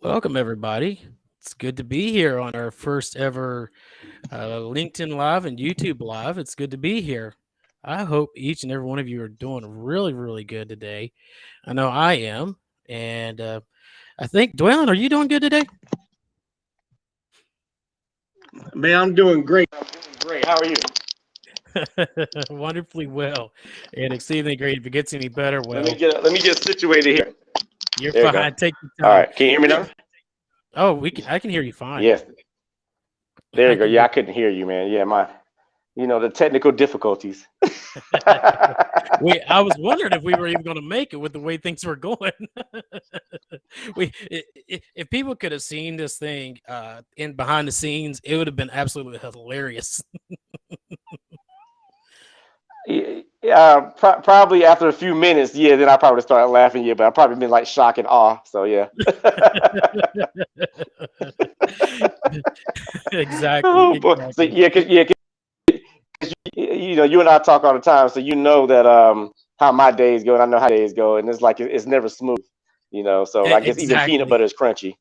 Welcome, everybody. It's good to be here on our first ever LinkedIn Live and YouTube Live. It's good to be here. I hope each and every one of you are doing really, really good today. I know I am. And I think, Dwelyn, are you doing good today? Man, I'm doing great. I'm doing great. How are you? Wonderfully well and exceedingly great. If it gets any better, well, Let me get situated here. you're There you go. fine. Take your All time. right. Can you hear me now? Oh, I can hear you fine. Yes. There I you go. can Yeah, hear I couldn't hear you, man. Yeah, the technical difficulties. I was wondering if we were even going to make it with the way things were going. If people could have seen this thing in behind the scenes, it would have been absolutely hilarious. Probably after a few minutes, yeah, then I probably started laughing, yeah, but I probably been like shock and awe. So yeah. Exactly, Oh boy. So exactly. yeah, you and I talk all the time, so you know that how my days go, and I know how days go, and it's like it's never smooth, So I guess even peanut Exactly. butter is crunchy.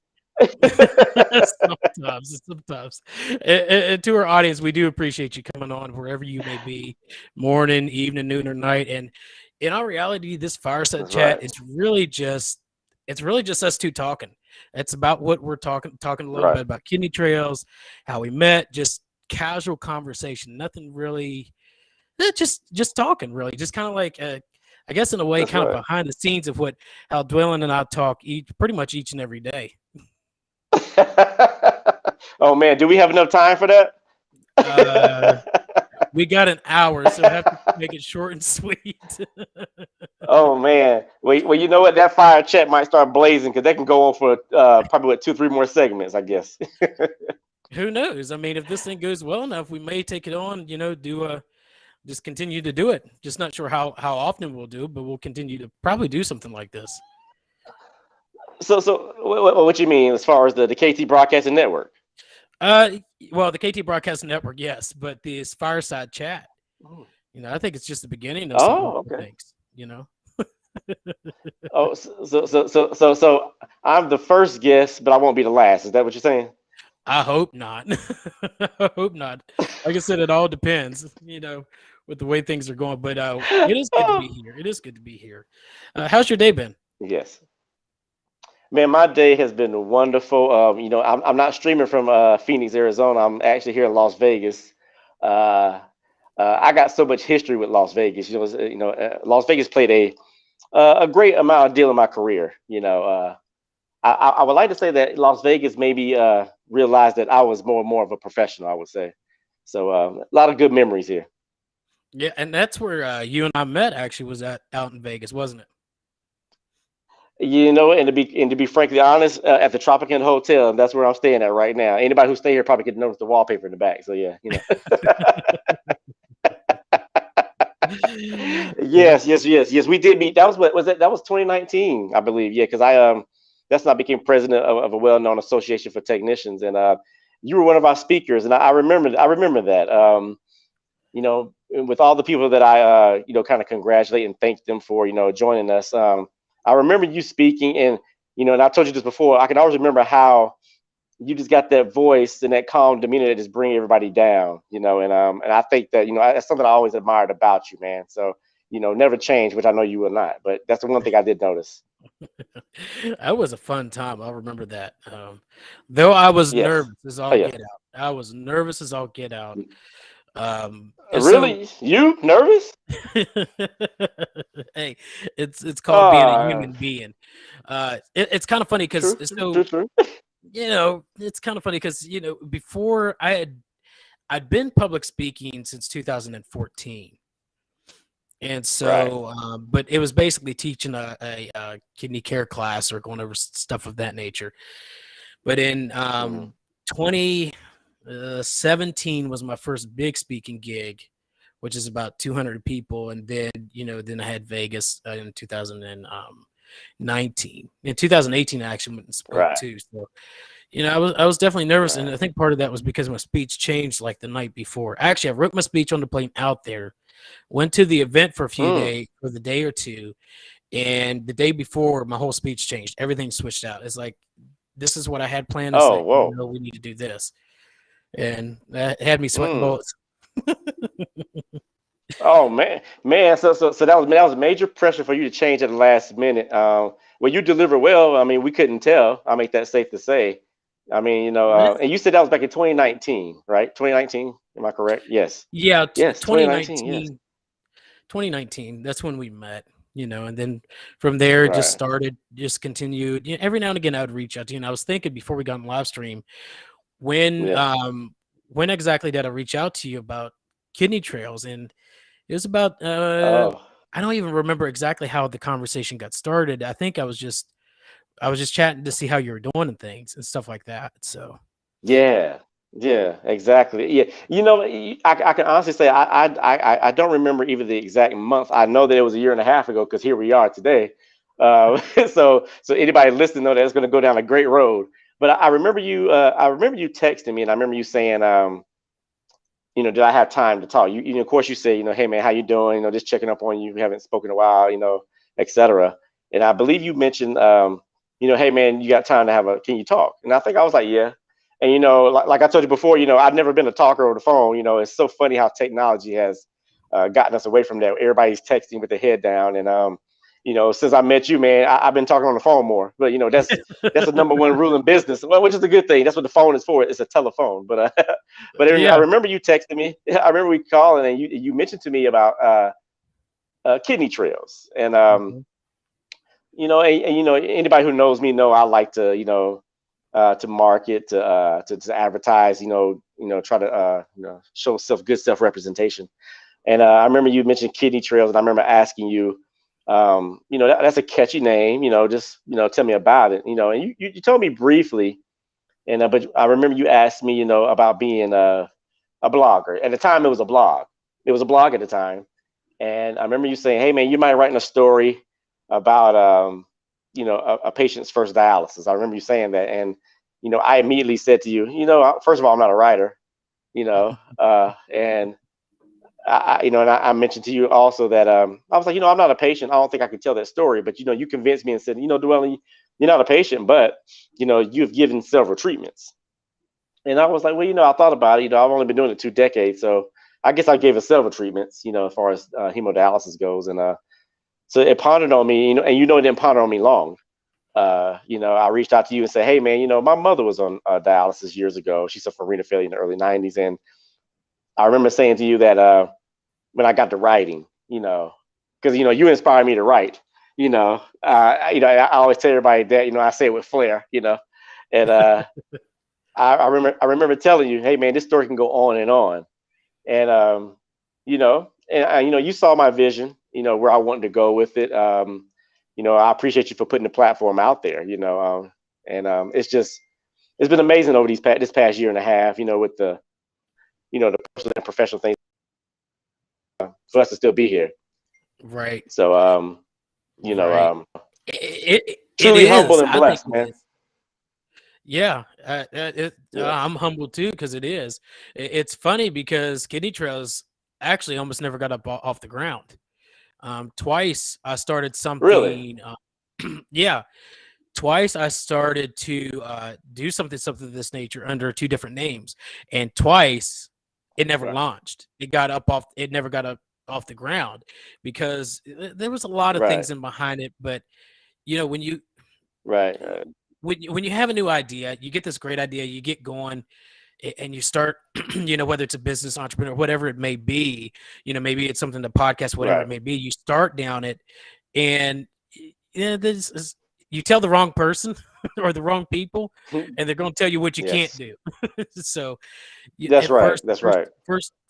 Sometimes. And to our audience, we do appreciate you coming on wherever you may be, morning, evening, noon, or night. And in all reality, this fireside That's chat right. it's really just us two talking. It's about what we're talking a little bit Right. about kidney trails, how we met, just casual conversation, nothing really, just talking, really, just kind of like I guess in a way, That's kind of right. behind the scenes of how Dwelyn and I talk pretty much each and every day. Oh man, do we have enough time for that? Uh, we got an hour, so I have to make it short and sweet. Oh man, well, you know what? That fire chat might start blazing because they can go on for probably what 2, 3 more segments, I guess. Who knows? I mean, if this thing goes well enough, we may take it on. Just continue to do it. Just not sure how often we'll do, but we'll continue to probably do something like this. So what you mean as far as the KT Broadcasting Network? Uh, well, the KT Broadcasting Network, yes, but this fireside chat, I think it's just the beginning of some Oh, wonderful okay. things. Oh, so I'm the first guest, but I won't be the last. Is that what you're saying? I hope not. I hope not. Like I said, it all depends, with the way things are going. But it is good to be Oh, here. It is good to be here. How's your day been? yes. Man, my day has been wonderful. I'm not streaming from Phoenix, Arizona. I'm actually here in Las Vegas. Uh, I got so much history with Las Vegas. Las Vegas played a great amount of deal in my career. I would like to say that Las Vegas maybe realized that I was more and more of a professional. I would say so. A lot of good memories here. Yeah, and that's where you and I met. Actually, was out in Vegas, wasn't it? And to be frankly honest, at the Tropicana Hotel, and that's where I'm staying at right now. Anybody who stay here probably could notice the wallpaper in the back. So yeah. Yeah. Yes. We did meet. That was what was that? That was 2019, I believe. Yeah, because that's when I became president of a well-known association for technicians, and you were one of our speakers, and I remember that. With all the people that I kind of congratulate and thank them for joining us. I remember you speaking, and I told you this before. I can always remember how you just got that voice and that calm demeanor that just bring everybody down, and I think that that's something I always admired about you, man. So never change, which I know you will not, but that's the one thing I did notice. That was a fun time. I remember that. Though I was Yes. nervous as Oh all yeah. get out. I was nervous as all get out. And so Really? You nervous? hey, it's called being a Uh, human being. It's kind of funny because true, true, true. it's kind of funny because before I'd been public speaking since 2014. And Right. so, but it was basically teaching a kidney care class or going over stuff of that nature. But in Hmm. 2017 was my first big speaking gig, which is about 200 people. And then I had Vegas in 2019. In 2018, I actually went and spoke Right. too. So, I was definitely nervous. And Right. I think part of that was because my speech changed like the night before. Actually, I wrote my speech on the plane out there, went to the event for a few Mm. days, for the day or two, and the day before, my whole speech changed. Everything switched out. It's like this is what I had planned. Is Oh, that, whoa. we need to do this, and that had me sweating Mm. bullets. Oh man. So that was major pressure for you to change at the last minute. Well, you deliver well. I mean, we couldn't tell. I make that safe to say. I mean, That's and you said that was back in 2019, right? 2019. Am I correct? Yes. Yeah, Yes. 2019. Yes. 2019. 2019. That's when we met. And then from there, just Right. started, just continued. Every now and again, I would reach out to you. And I was thinking before we got on live stream, when Yeah. um when exactly did I reach out to you about kidney trails? And it was about Oh. I don't even remember exactly how the conversation got started. I think I was just chatting to see how you were doing and things and stuff like that. So Yeah, yeah, exactly. Yeah, I can honestly say I don't remember even the exact month. I know that it was a year and a half ago because here we are today. So anybody listening know that it's going to go down a great road. But I remember you. I remember you texting me, and I remember you saying, did I have time to talk? Of course, you say, hey man, how you doing? Just checking up on you. We haven't spoken in a while, etc. And I believe you mentioned, hey man, you got time to can you talk? And I think I was like, yeah. And like I told you before, I've never been a talker over the phone. It's so funny how technology has gotten us away from that. Everybody's texting with their head down, and since I met you, man, I've been talking on the phone more. But that's the number one rule in business, well, which is a good thing. That's what the phone is for. It's a telephone. But I yeah. remember you texting me. I remember we calling, and you mentioned to me about kidney trails, and Mhm. anybody who knows me know I like to to market, to advertise, try to show good self representation. And I remember you mentioned kidney trails, and I remember asking you, that's a catchy name, just tell me about it, and you told me briefly, and but I remember you asked me, about being a blogger. At the time, it was a blog. It was a blog at the time, and I remember you saying, "Hey, man, you mind writing a story about a patient's first dialysis." I remember you saying that, and I immediately said to you, first of all, I'm not a writer, and and I mentioned to you also that I was like, I'm not a patient. I don't think I could tell that story, but you convinced me and said, Dwelly, you're not a patient, but you've given several treatments. And I was like, well, I thought about it. I've only been doing it 2 decades, so I guess I gave it several treatments, as far as hemodialysis goes. And so it pondered on me, and it didn't ponder on me long. I reached out to you and said, hey, man, my mother was on dialysis years ago. She suffered from renal failure in the early 90s. And I remember saying to you that when I got to writing, because, you inspired me to write, I always tell everybody that, I say it with flair, and I remember telling you, hey man, this story can go on and on, and you saw my vision, where I wanted to go with it. I appreciate you for putting the platform out there, and it's been amazing over this past year and a half, with the personal and professional things for us to still be here. Right. So you know, Right. It truly humble is. and I think blessed, it man. is. Yeah, Yes, I'm humbled too because it is. It's funny because kidney trails actually almost never got up off the ground. Twice I started really, something. Yeah, twice I started to do something of this nature under two different names, and twice it never right, launched. It got up off. It never got up off the ground because there was a lot of right, things in behind it. But when you right, right, when you have a new idea, you get this great idea, you get going, and you start, whether it's a business entrepreneur, whatever it may be, maybe it's something to podcast, whatever it right. may be, you start down it, and this is, you tell the wrong person or the wrong people, and they're going to tell you what you can't Yes, do. So that's at right. first, That's right.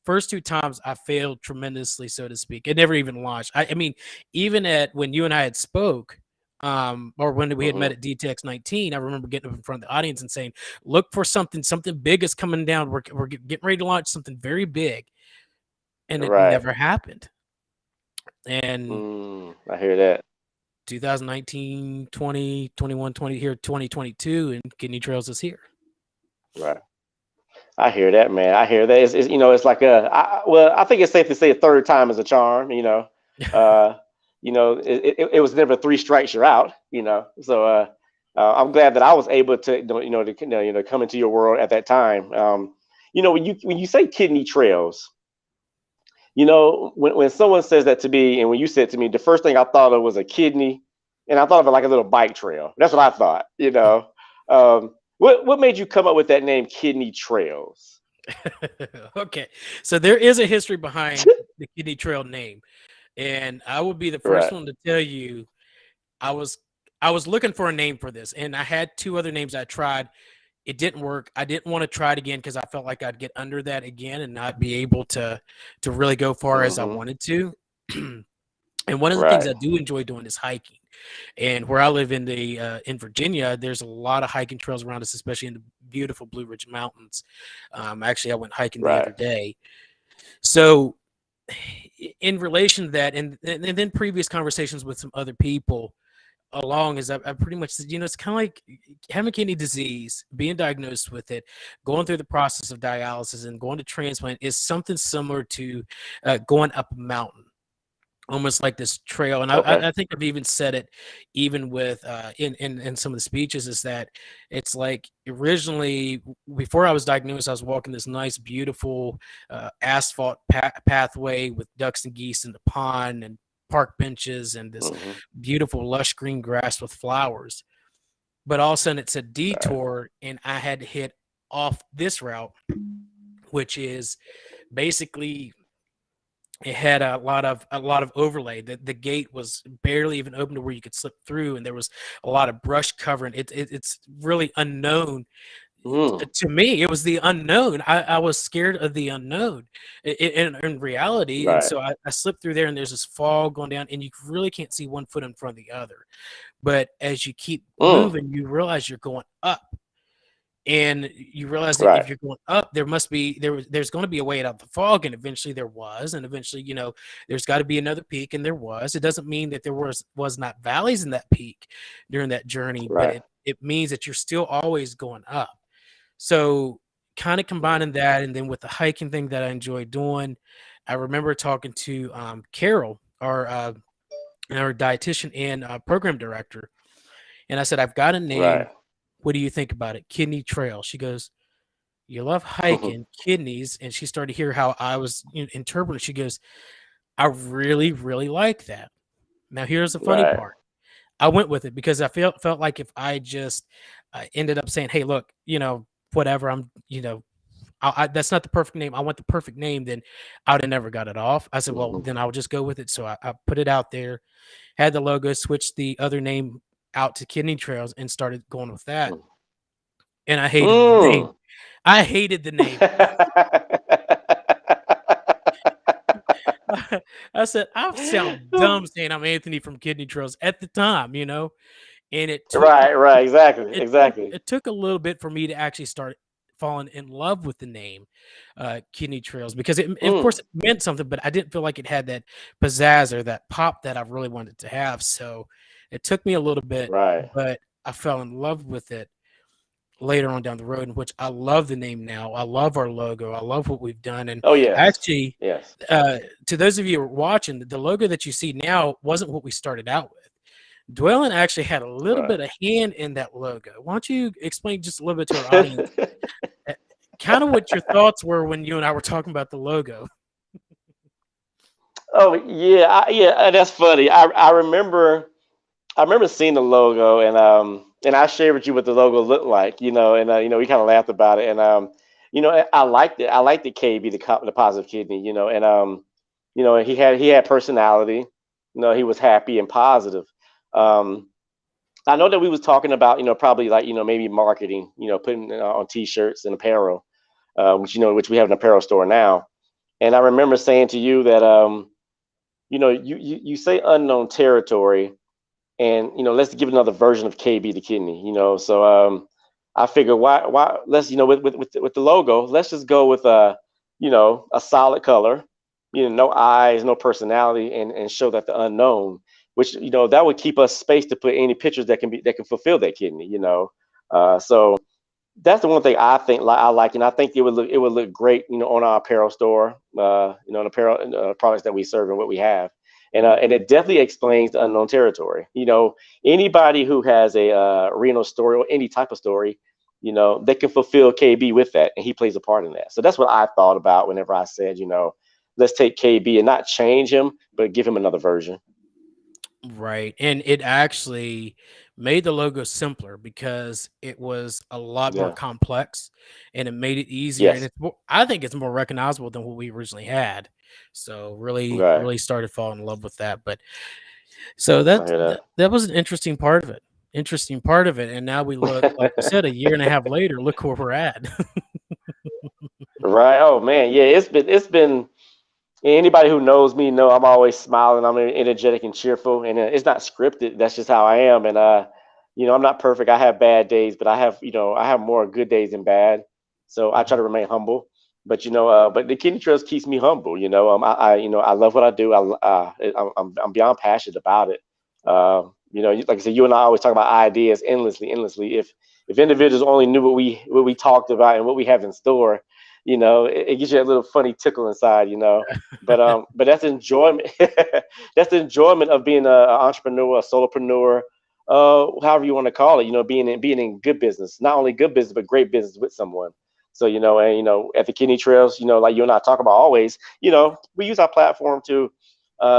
first two times I failed tremendously, so to speak. It never even launched. I mean, even at when you and I had spoke, or when we had met Hmm. at DTX 19, I remember getting up in front of the audience and saying, "Look for something big is coming down. We're getting ready to launch something very big," and it Right. never happened. And I hear that. 2019, 20, 21, 20 here, 2022, and Kidney Trails is here. Right. I hear that, man. I hear that. It's like well, I think it's safe to say a third time is a charm. Uh, it was never three strikes you're out. So I'm glad that I was able to, come into your world at that time. When you say kidney trails, when someone says that to me, and when you said to me, the first thing I thought of was a kidney, and I thought of it like a little bike trail. That's what I thought. What made you come up with that name, Kidney Trails? Okay, so there is a history behind the kidney trail name, and I will be the first Right. one to tell you I was I was looking for a name for this, and I had two other names I tried. It didn't work. I didn't want to try it again because I felt like I'd get under that again and not be able to really go far as I Mm-hmm. wanted to. And one of the things Right. I do enjoy doing is hiking. And where I live in Virginia, there's a lot of hiking trails around us, especially in the beautiful Blue Ridge Mountains. Actually, I went hiking the other Right. day. So, in relation to that, and then previous conversations with some other people along, is I pretty much said, it's kind of like having kidney disease, being diagnosed with it, going through the process of dialysis, and going to transplant is something similar to going up a mountain, almost like this trail. And Okay. I think I've even said it, even with in some of the speeches, is that it's like originally before I was diagnosed, I was walking this nice, beautiful asphalt pathway with ducks and geese in the pond and park benches and this Mm-hmm. beautiful lush green grass with flowers. But all of a sudden, it's a Right. detour, and I had to hit off this route, which is basically it had a lot of overlay. The gate was barely even open to where you could slip through, and there was a lot of brush covering. It's really unknown. Mm. To me, it was the unknown. I was scared of the unknown in reality, and Right. so I slipped through there, and there's this fog going down, and you really can't see one foot in front of the other. But as you keep Mm. moving, you realize you're going up, and you realize that Right. if you're going up, there's going to be a way out of the fog, and eventually there was, and eventually, there's got to be another peak, and there was. It doesn't mean that there was not valleys in that peak during that journey, but Right. it means that you're still always going up. So, kind of combining that, and then with the hiking thing that I enjoy doing, I remember talking to Carol, our dietitian and program director, and I said, I've got a name. Right. What do you think about it? Kidney Trail. She goes, you love hiking, kidneys. And she started to hear how I was interpreting. She goes, I really, really like that. Now, here's the funny Right. part. I went with it because I felt like if I just ended up saying, hey, look, whatever, that's not the perfect name. I want the perfect name. Then I would have never got it off. I said, well, Mm-hmm. then I'll just go with it. So I put it out there, had the logo, switched the other name out to Kidney Trails, and started going with that. And I hated the name. Mm. I hated the name. I said, I sound dumb saying I'm Anthony from Kidney Trails at the time, and Right. Right. Exactly. Exactly. it took a little bit for me to actually start falling in love with the name Kidney Trails, because of Mm. course it meant something, but I didn't feel like it had that pizzazz or that pop that I really wanted to have. So it took me a little bit, Right. but I fell in love with it later on down the road, in which I love the name now. I love our logo. I love what we've done. And Oh yes. actually, Yes. to those of you who are watching, the logo that you see now wasn't what we started out with. Dwelyn actually had a little Right. bit of hand in that logo. Why don't you explain just a little bit to our audience, uh, kind of what your thoughts were when you and I were talking about the logo? Oh yeah. Yeah. That's funny. I remember seeing the logo, and I shared with you what the logo looked like, and we kind of laughed about it, and I liked it. I liked the KB, the positive kidney, and he had personality. He was happy and positive. Um, I know that we was talking about, probably like, maybe marketing, putting on T-shirts and apparel, which we have an apparel store now. And I remember saying to you that, you say unknown territory, and let's give another version of KB the kidney. So I figure why let's with the logo, let's just go with a solid color, no eyes, no personality, and show that the unknown, which that would keep us space to put any pictures that can fulfill that kidney. So that's the one thing I think I like, and I think it would look great, on our apparel store, and apparel products that we serve and what we have. and it definitely explains the unknown territory. Anybody who has a renal story or any type of story, they can fulfill KB with that, and he plays a part in that. So that's what I thought about whenever I said, let's take KB and not change him, but give him another version. Right. And it actually made the logo simpler because it was a lot more Yeah. complex and it made it easier. And Yes. it's more, I think it's more recognizable than what we originally had. So really, Right. really started falling in love with that. But so I hear that. that was an interesting part of it. Interesting part of it. And now we look, like you said, a year and a half later, look where we're at. Right. Oh man. Yeah. It's been. Anybody who knows me know I'm always smiling. I'm energetic and cheerful, and it's not scripted. That's just how I am. And I'm not perfect. I have bad days, but I have more good days than bad. So I try Mhm. to remain humble. But but the kidney trust keeps me humble. I love what I do. I'm beyond passionate about it. Like I said, you and I always talk about ideas endlessly, endlessly. If individuals only knew what we talked about and what we have in store, it gives you a little funny tickle inside. But that's enjoyment. That's the enjoyment of being an entrepreneur, a solopreneur, however you want to call it. Being in good business, not only good business but great business with someone. So and at the kidney trails, like you and I talk about always, we use our platform to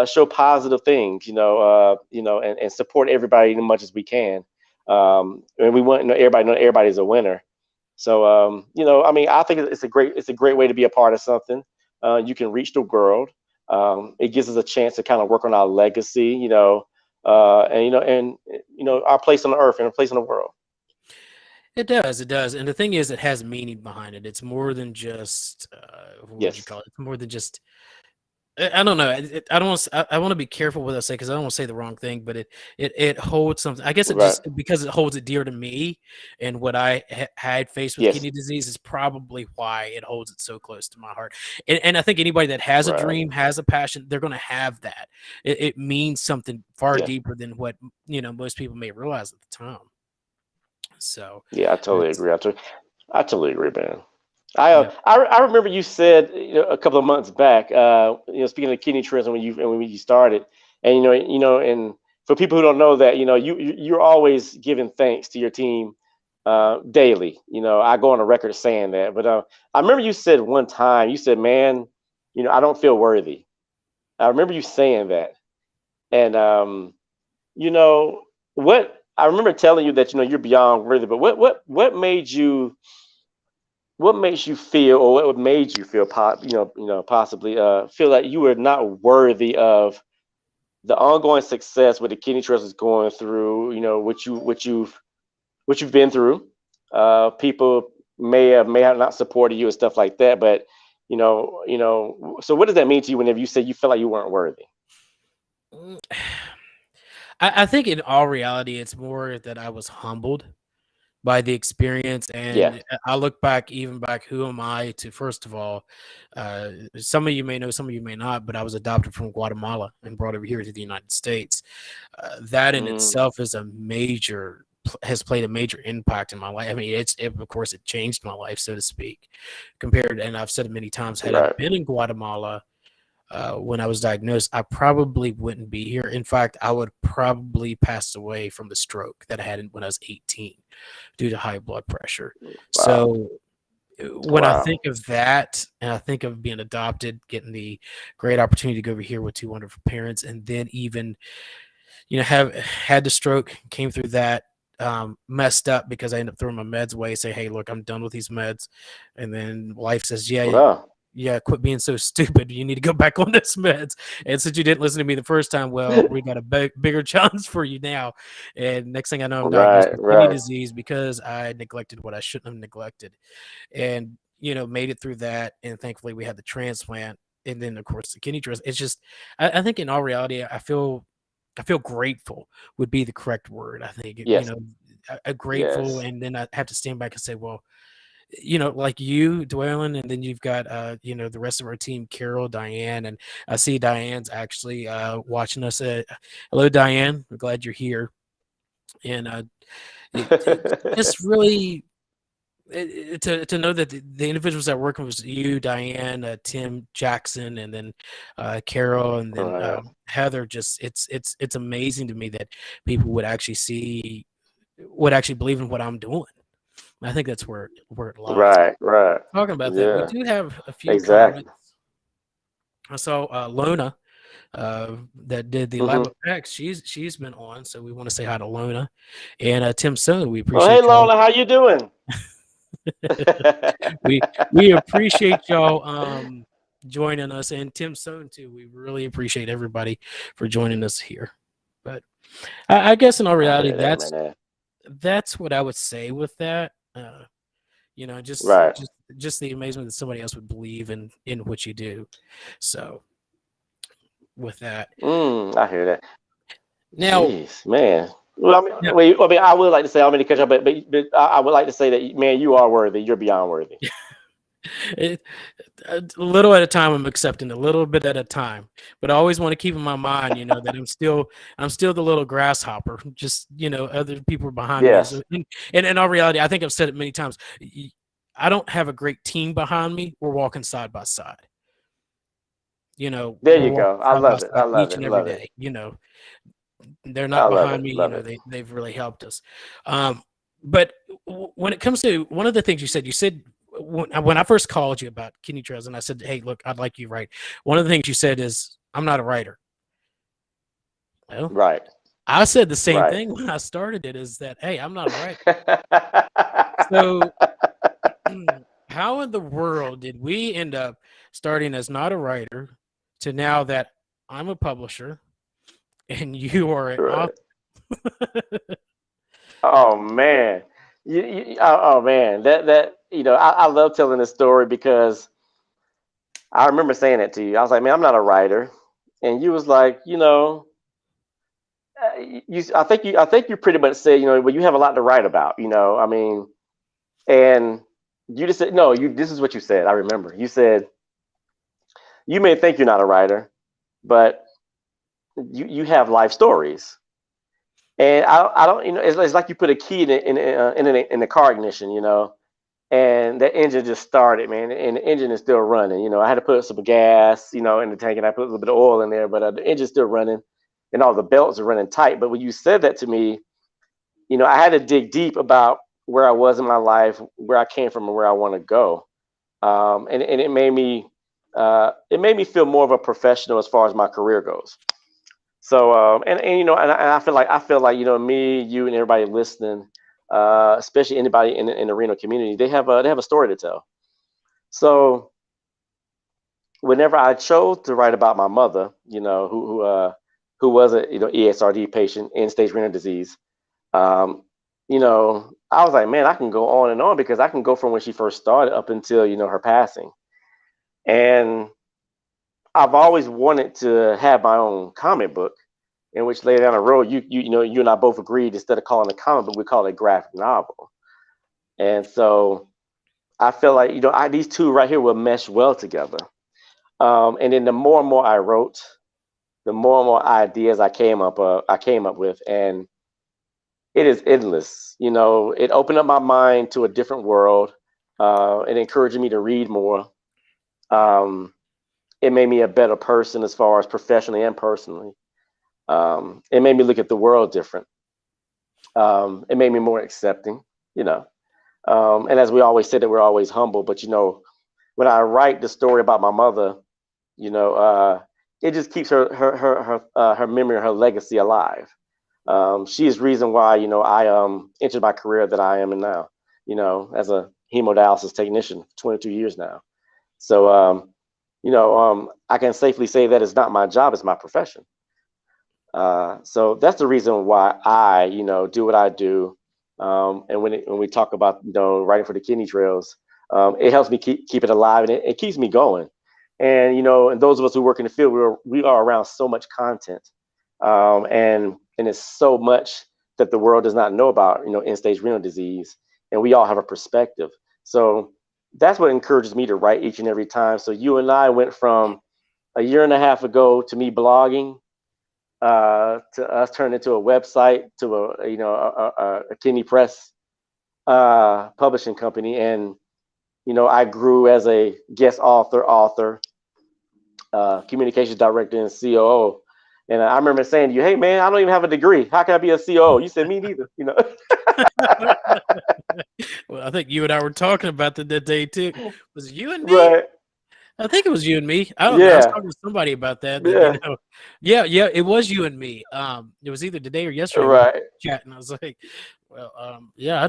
show positive things, and support everybody as much as we can. And we want everybody to know everybody's a winner. So I mean, I think it's a great way to be a part of something. You can reach the world. It gives us a chance to kind of work on our legacy, and our place on the earth and a place in the world. It does, and the thing is, it has meaning behind it. It's more than just what would you Yes. call it? It's more than just I don't know. I don't. I want to be careful what I say because I don't want to say the wrong thing. But it holds something. I guess it Right. just because it holds it dear to me, and what I had faced with Yes. kidney disease is probably why it holds it so close to my heart. And I think anybody that has a Right. dream, has a passion, they're going to have that. It means something far Yeah. deeper than what most people may realize at the time. So Yeah. I totally it's agree. I totally agree, man. I, uh, yeah. I I remember you said a couple of months back, speaking of kidney tourism when you started, and and for people who don't know that, you're always giving thanks to your team daily. I go on a record saying that, but I remember you said one time, you said, "Man, I don't feel worthy." I remember you saying that, and you know what? I remember telling you that you're beyond worthy, but what makes you feel, or what made you feel, possibly feel like you were not worthy of the ongoing success what the kidney trust is going through? What you've been through. People may have not supported you and stuff like that, but So what does that mean to you whenever you say you feel like you weren't worthy? Mm, I think in all reality, it's more that I was humbled by the experience. Yeah. And I look back, even back, who am I to, first of all, some of you may know, some of you may not, but I was adopted from Guatemala and brought over here to the United States. That in Mm, itself is a major, has played a major impact in my life. I mean, of course, it changed my life, so to speak, compared. And I've said it many times, had I right. been in Guatemala, when I was diagnosed, I probably wouldn't be here. In fact, I would probably pass away from the stroke that I had when I was 18 due to high blood pressure. Wow. So when I Wow. think of that and I think of being adopted, getting the great opportunity to go over here with two wonderful parents, and then even, have had the stroke, came through that, messed up because I ended up throwing my meds away, say, hey, look, I'm done with these meds. And then life says, Wow. yeah, quit being so stupid. You need to go back on this meds. And since you didn't listen to me the first time, well, we got a bigger challenge for you now. And next thing I know, I'm diagnosed Right. with kidney Right. disease because I neglected what I shouldn't have neglected. And, made it through that. And thankfully, we had the transplant. And then, of course, the kidney transplant. It's just, I think in all reality, I feel grateful would be the correct word. I think, Yes. grateful. Yes. And then I have to stand back and say, well, like you, Dwelyn, and then you've got the rest of our team, Carol, Diane, and I see Diane's actually watching us. Hello, Diane. We're glad you're here. And it just really. to know that the individuals that working was you, Diane, Tim, Jackson, and then Carol, and then Right. Heather. Just it's amazing to me that people would actually believe in what I'm doing. I think that's where it lies. Right. Right. Talking about that, we Yeah. do have a few Exactly. comments. I saw Lona that did the Hmm. Lab of X. She's been on, so we want to say hi to Lona and Tim Soon. We Oh, hey, appreciate y'all. Lola, how you doing? We appreciate y'all joining us, and Tim Soon too. We really appreciate everybody for joining us here. But I guess in all I reality, hear that, man. that's what I would say with that. You know, Right. just the amazement that somebody else would believe in what you do. So with that, I hear that. now, Jeez, man. Well, I mean, now wait, I mean, I would like to say I'm going to catch up, but I would like to say that, man, you are worthy. You're beyond worthy. it, a little at a time, I'm accepting a little bit at a time, but I always want to keep in my mind, you know, that I'm still the little grasshopper. Just, you know, other people are behind me. So, Yes. and in all reality, I think I've said it many times. I don't have a great team behind me. We're walking side by side. You know, There we're you walking go. I side by love it. I side love each it. and every Love it. day. You know, they're I not love behind it. me. You Love know, it. they've really helped us. Um, but when it comes to one of the things you said when I first called you about kidney trails, and I said, "Hey, look, I'd like you to write." One of the things you said is, "I'm not a writer." Well, Right. I said the same Right. thing when I started it. Is that, hey, I'm not a writer. So how in the world did we end up starting as not a writer to now that I'm a publisher and you are an author? Right. Oh man. Oh man. That I love telling this story because I remember saying it to you. I was like, man, I'm not a writer, and you was like, I think you pretty much said, well, you have a lot to write about. I mean, and you just said, no, this is what you said. I remember. You said you may think you're not a writer, but you have life stories. And I don't, it's like you put a key in the car ignition, and that engine just started, man, and the engine is still running. I had to put some gas, in the tank, and I put a little bit of oil in there, but the engine's still running, and all the belts are running tight. But when you said that to me, I had to dig deep about where I was in my life, where I came from, and where I want to go, and it made me feel more of a professional as far as my career goes. So and I feel like me, you, and everybody listening, especially anybody in the Reno community, they have a story to tell. So whenever I chose to write about my mother, who was a ESRD patient, end stage renal disease, um, I was like, man, I can go on and on because I can go from when she first started up until her passing, and I've always wanted to have my own comic book, in which later down the road, you and I both agreed instead of calling it a comic book, we call it a graphic novel. And so I feel like these two right here will mesh well together. And then the more and more I wrote, the more and more ideas I came up with, and it is endless. It opened up my mind to a different world. It encouraged me to read more. Um, it made me a better person as far as professionally and personally. It made me look at the world different. It made me more accepting, you know. And as we always say that we're always humble, but when I write the story about my mother, you know, uh, it just keeps her memory, her legacy alive. She is reason why I entered my career that I am in now. As a hemodialysis technician for 22 years now. So I can safely say that it's not my job; it's my profession. So that's the reason why I, do what I do. And when we talk about, writing for the kidney trails, it helps me keep it alive, and it keeps me going. And and those of us who work in the field, we are around so much content, and it's so much that the world does not know about, end stage renal disease, and we all have a perspective. So that's what encourages me to write each and every time. So you and I went from a year and a half ago to me blogging, to us turning into a website, to a kidney press. publishing company, and I grew as a guest author, communications director, and COO. And I remember saying to you, "Hey man, I don't even have a degree. How can I be a COO?" You said, "Me neither." Well, I think you and I were talking about that day too. Was it you and me? Right. I think it was you and me. I don't know. I was Yeah. talking to somebody about that, Yeah. yeah, it was you and me. It was either today or yesterday we were Right. chatting. I was like, well, yeah,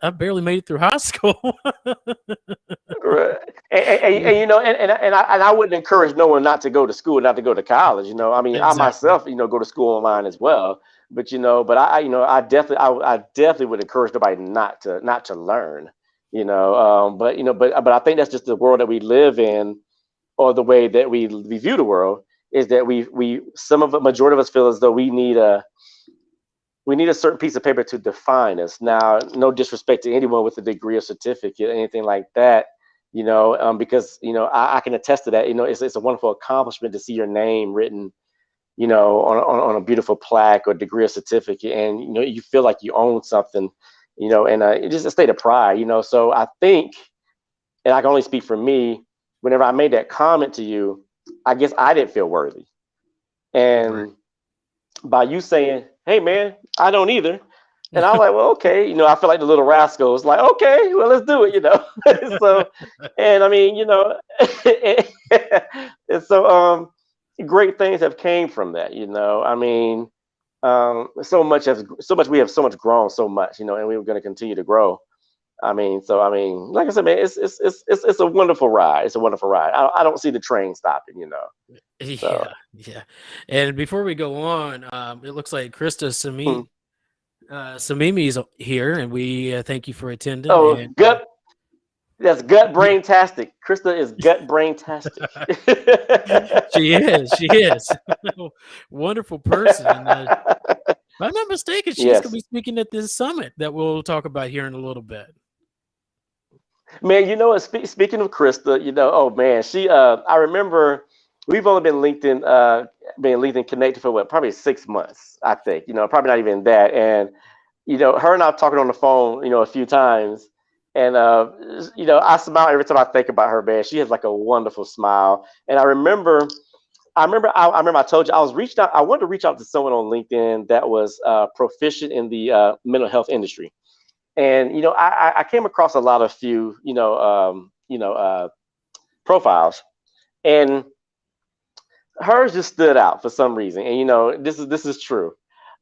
I barely made it through high school. Right. And and I wouldn't encourage no one not to go to school, not to go to college. I mean, I Exactly. myself, go to school online as well. But but I definitely would encourage nobody not to learn. But I think that's just the world that we live in, or the way that we view the world, is that we some of the majority of us feel as though we need a certain piece of paper to define us. Now, no disrespect to anyone with a degree or certificate, anything like that, because I can attest to that. It's a wonderful accomplishment to see your name written, on a beautiful plaque or degree or certificate, and you feel like you own something, and it's just a state of pride. So I think, and I can only speak for me, whenever I made that comment to you, I guess I didn't feel worthy, Right. and by you saying, "Hey, man, I don't either," and I'm like, "Well, okay." I feel like the little rascal is like, "Okay, well, let's do it." So, and I mean, and so great things have came from that. I mean, so much we have so much grown so much, and we were going to continue to grow. I mean, like I said, man, it's a wonderful ride. It's a wonderful ride. I don't see the train stopping. So, Yeah, yeah. And before we go on, it looks like Krista mm. Samimi is here, and we thank you for attending. Oh, And that's gut yeah, brain tastic. Krista is gut brain tastic. she is wonderful person. And if I'm not mistaken, she's going to Yes, be speaking at this summit that we'll talk about here in a little bit. man. What? Speaking of Krista, oh man, I remember we've only been LinkedIn connected for what, probably 6 months, I think. Probably not even that. And her and I talking on the phone, a few times. And I smile every time I think about her, man. She has like a wonderful smile. And I remember I told you I was reached out. I wanted to reach out to someone on LinkedIn that was proficient in the mental health industry, and I came across a lot of few profiles, and hers just stood out for some reason. And this is true.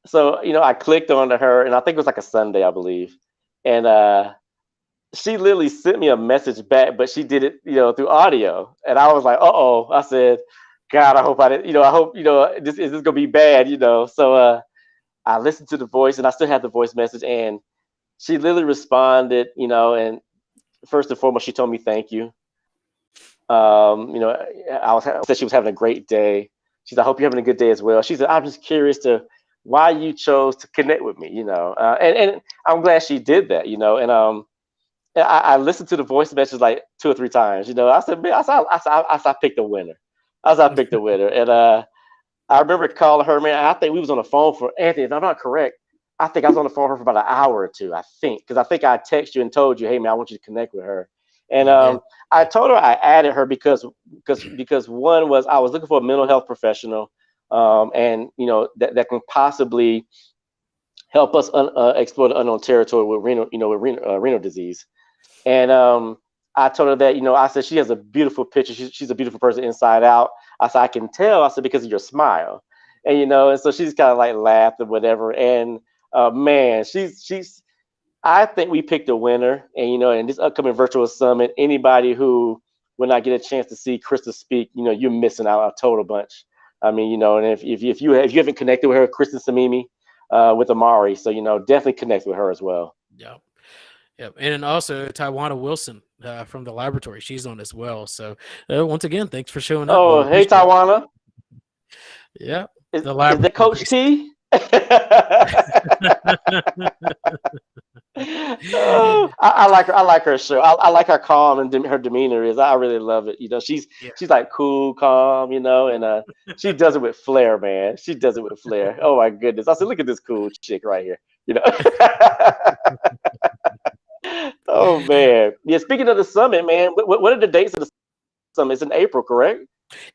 So I clicked onto her, and I think it was like a Sunday, I believe, and she literally sent me a message back, but she did it, through audio, and I was like, "Uh oh!" I said, "God, I hope I didn't. I hope this is this gonna be bad." So I listened to the voice, and I still had the voice message, and she literally responded, and first and foremost, she told me thank you. I said she was having a great day. She said, "I hope you're having a good day as well." She said, "I'm just curious to why you chose to connect with me." And I'm glad she did that. And I listened to the voice message like 2 or 3 times. I said, "Man, I picked a winner." I picked a winner, and I remember calling her, man. I think we was on the phone for Anthony. If I'm not correct, I think I was on the phone for about an hour or two. I think, because I think I texted you and told you, "Hey, man, I want you to connect with her." And You did. I told her I added her because one was I was looking for a mental health professional, and that can possibly help us explore the unknown territory with renal disease. And I told her that, I said, she has a beautiful picture. She's a beautiful person inside out. I said, I can tell. I said, because of your smile. And so she's kind of like laughed or whatever. And man, I think we picked a winner. And, in this upcoming virtual summit, anybody who will not get a chance to see Krista speak, you're missing out a total bunch. I mean, and if you haven't connected with her, Krista Samimi, with Amari. So, definitely connect with her as well. Yep. Yep. And then also Tawana Wilson from the laboratory. She's on as well. So once again, thanks for showing up. We Oh, hey, appreciate it. Tawana. Yeah. Is The is that laboratory. Coach T? Oh, I like her. I like her show. I like her calm and her demeanor is. I really love it. She's Yeah. she's like cool, calm. And she does it with flair, man. She does it with flair. Oh my goodness! I said, look at this cool chick right here. You know. Oh man, yeah. Speaking of the summit, man, what are the dates of the summit? It's in April, correct?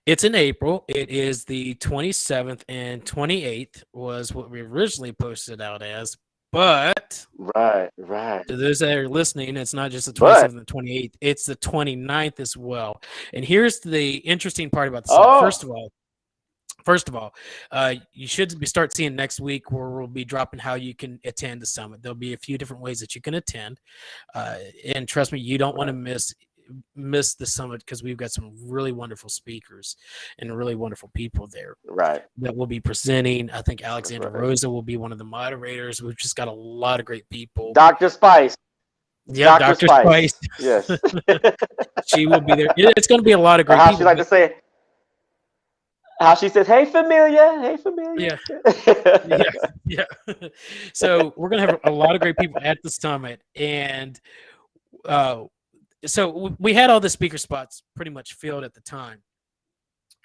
It's in April. It is the 27th and 28th was what we originally posted out as. But Right, right. to those that are listening, it's not just the But 27th and 28th, it's the 29th as well. And here's the interesting part about the summit. oh, First of all, you should start seeing next week where we'll be dropping how you can attend the summit. There'll be a few different ways that you can attend, and trust me, you don't want to right, miss the summit because we've got some really wonderful speakers and really wonderful people there right. that will be presenting. I think That's Alexandra right. Rosa will be one of the moderators. We've just got a lot of great people. Dr. Spice. Yep, Dr. Dr. Spice. Spice. Yes. She will be there. It's going to be a lot of Or great how she people. like to say it, how she says, "Hey, familiar. Hey, familiar." Yeah, yeah, yeah. So we're going to have a lot of great people at the summit, and uh, so we had all the speaker spots pretty much filled at the time,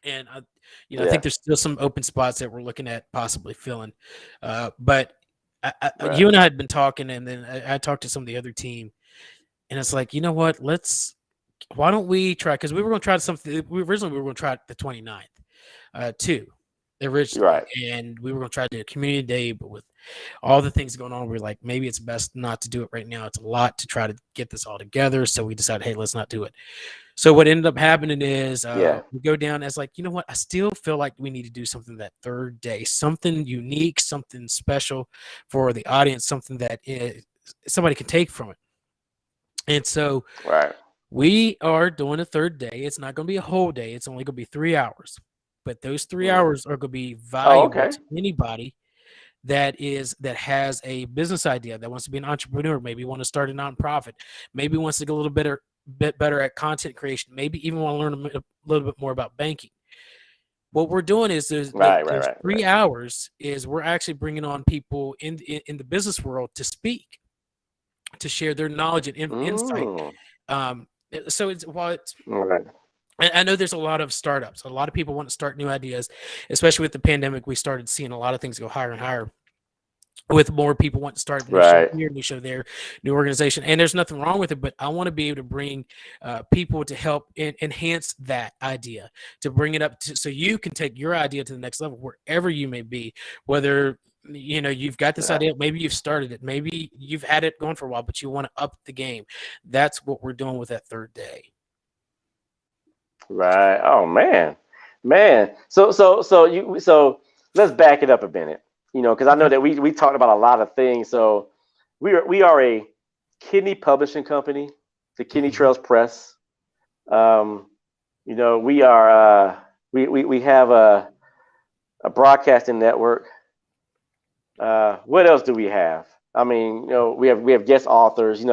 and I Yeah. think there's still some open spots that we're looking at possibly filling, but. Right. You and I had been talking, and then I talked to some of the other team, and it's like, you know what? Why don't we try? Because we were going to try something. We were going to try the 29th, too, You're originally, right. and we were going to try to do a community day, but with all the things going on, we are like, maybe it's best not to do it right now. It's a lot to try to get this all together, so we decided, hey, let's not do it. So what ended up happening is Yeah. we go down as like, you know what? I still feel like we need to do something that third day, something unique, something special for the audience, something that somebody can take from it. And so Right. we are doing a third day. It's not going to be a whole day. It's only going to be 3 hours. But those three Mm. hours are going to be Oh, valuable okay. to anybody that has a business idea, that wants to be an entrepreneur, maybe want to start a nonprofit, maybe wants to get a little bit better at content creation, maybe even want to learn a little bit more about banking. What we're doing is Right. Right. those Right. three Right. hours is we're actually bringing on people in the business world to speak, to share their knowledge and insight. Mm. Um, so it's while it's Right. I know there's a lot of startups. A lot of people want to start new ideas, especially with the pandemic. We started seeing a lot of things go higher and higher with more people wanting to start a new show Right. here, new show there, new organization. And there's nothing wrong with it, but I want to be able to bring people to help enhance that idea, to bring it up so you can take your idea to the next level wherever you may be, whether you've got this Right. idea, maybe you've started it, maybe you've had it going for a while, but you want to up the game. That's what we're doing with that third day. Right. Oh man, man. So let's back it up a minute. Because I know Okay. that we talked about a lot of things. So we are a kidney publishing company, the Kidney Mhm. Trails Press. Um, we are we have a broadcasting network. What else do we have? I mean, we have guest authors.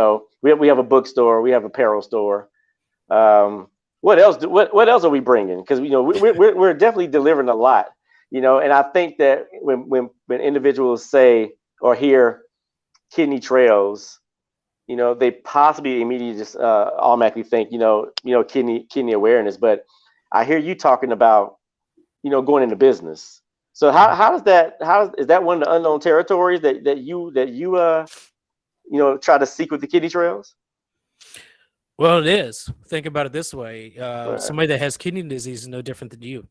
We have a bookstore. We have a apparel store. Um, what else are we bringing? Because we're definitely delivering a lot. And I think that when individuals say or hear kidney trails, they possibly immediately just automatically think kidney awareness. But I hear you talking about going into business. So how, Mhm. how does that how is that one of the unknown territories that you try to seek with the kidney trails? Well, it is. Think about it this way: Right. somebody that has kidney disease is no different than you.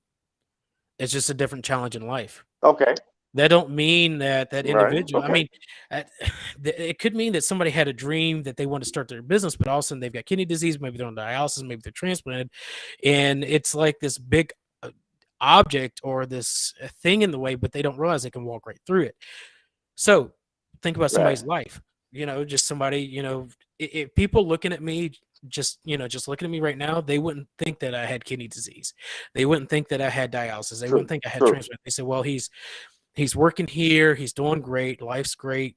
It's just a different challenge in life. Okay. That don't mean that Right. individual. I Okay. mean, uh, it could mean that somebody had a dream that they want to start their business, but all of a sudden they've got kidney disease. Maybe they're on dialysis. Maybe they're transplanted, and it's like this big object or this thing in the way, but they don't realize they can walk right through it. So think about Right. somebody's life. Just somebody. If people looking at me, just looking at me right now, they wouldn't think that I had kidney disease. They wouldn't think that I had dialysis. They wouldn't True. think I had True. transplant. They said, well, he's working here, he's doing great, life's great,